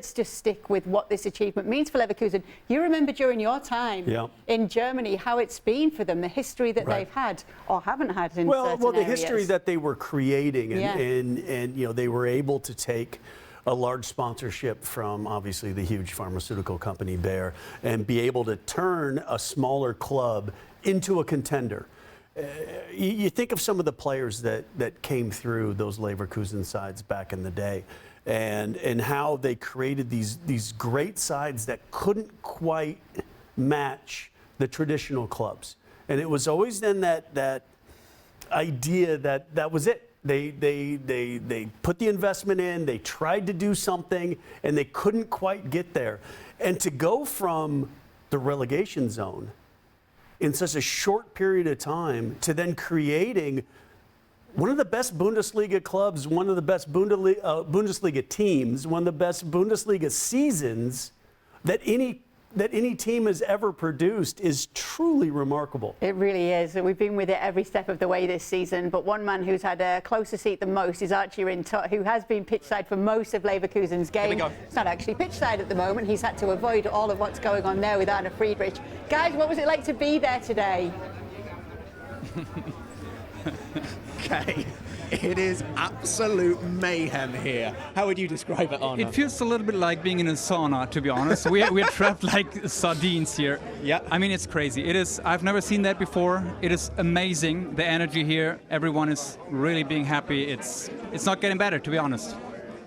let's just stick with what this achievement means for Leverkusen. You remember during your time in Germany how it's been for them, the history that they've had or haven't had in certain the areas. history that they were creating, and you know, they were able to take a large sponsorship from obviously the huge pharmaceutical company Bayer and be able to turn a smaller club into a contender. You think of some of the players that came through those Leverkusen sides back in the day, and how they created these great sides that couldn't quite match the traditional clubs. And it was always then that idea that was it. They put the investment in, they tried to do something, and they couldn't quite get there. And to go from the relegation zone in such a short period of time to then creating one of the best Bundesliga clubs, one of the best Bundesliga teams, one of the best Bundesliga seasons that any team has ever produced is truly remarkable. It really is. We've been with it every step of the way this season, but one man who's had a closer seat than most is Archie Rhind-Tutt, who has been pitchside for most of Leverkusen's game. It's not actually pitchside at the moment. He's had to avoid all of what's going on there with Arne Friedrich. Guys, what was it like to be there today? Okay, it is absolute mayhem here. How would you describe it, Arne? It feels a little bit like being in a sauna, to be honest. We're trapped like sardines here. Yeah. I mean, it's crazy. It is. I've never seen that before. It is amazing. The energy here. Everyone is really being happy. It's not getting better, to be honest.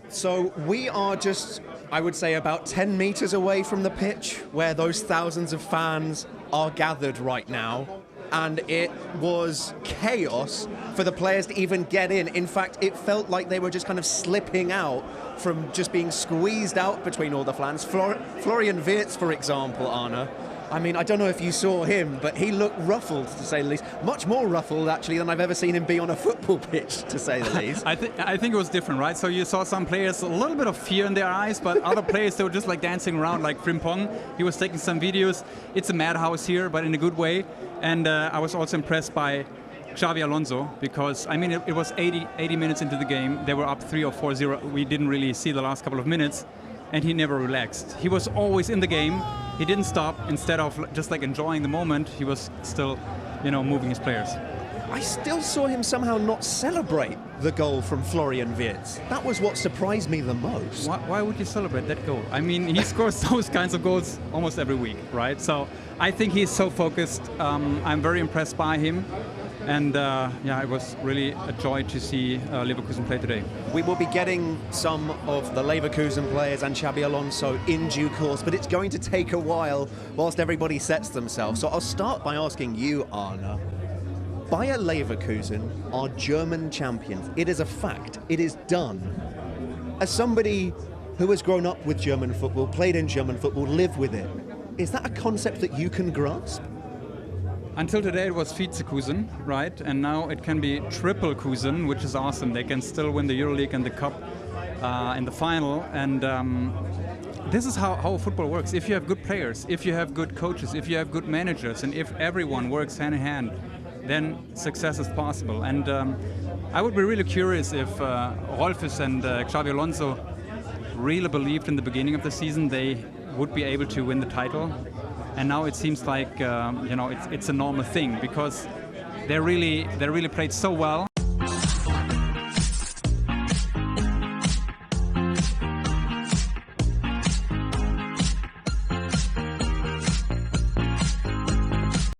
So we are just, I would say, about 10 meters away from the pitch where those thousands of fans are gathered right now. And it was chaos for the players to even get in. In fact, it felt like they were just kind of slipping out from just being squeezed out between all the fans. Florian Wirtz, for example, Arne, I mean, I don't know if you saw him, but he looked ruffled, to say the least. Much more ruffled, actually, than I've ever seen him be on a football pitch, to say the least. I think it was different, right? So you saw some players, a little bit of fear in their eyes, but other players, they were just like dancing around, like Frimpong. He was taking some videos. It's a madhouse here, but in a good way. And I was also impressed by Xabi Alonso, because, I mean, it was 80 minutes into the game. They were up 3 or 4-0. We didn't really see the last couple of minutes, and he never relaxed. He was always in the game. He didn't stop. Instead of just like enjoying the moment, he was still, you know, moving his players. I still saw him somehow not celebrate the goal from Florian Wirtz. That was what surprised me the most. Why would you celebrate that goal? I mean, he scores those kinds of goals almost every week, right? So I think he's so focused. I'm very impressed by him. And yeah, it was really a joy to see Leverkusen play today. We will be getting some of the Leverkusen players and Xabi Alonso in due course, but it's going to take a while whilst everybody sets themselves. So I'll start by asking you, Arne. Bayer Leverkusen are German champions. It is a fact. It is done. As somebody who has grown up with German football, played in German football, lived with it, is that a concept that you can grasp? Until today it was Vizekusen, right? And now it can be Triple Kusen, which is awesome. They can still win the EuroLeague and the Cup in the final. And this is how football works. If you have good players, if you have good coaches, if you have good managers, and if everyone works hand in hand, then success is possible. And I would be really curious if Rolfes and Xabi Alonso really believed in the beginning of the season they would be able to win the title. And now it seems like you know, it's a normal thing, because they really played so well.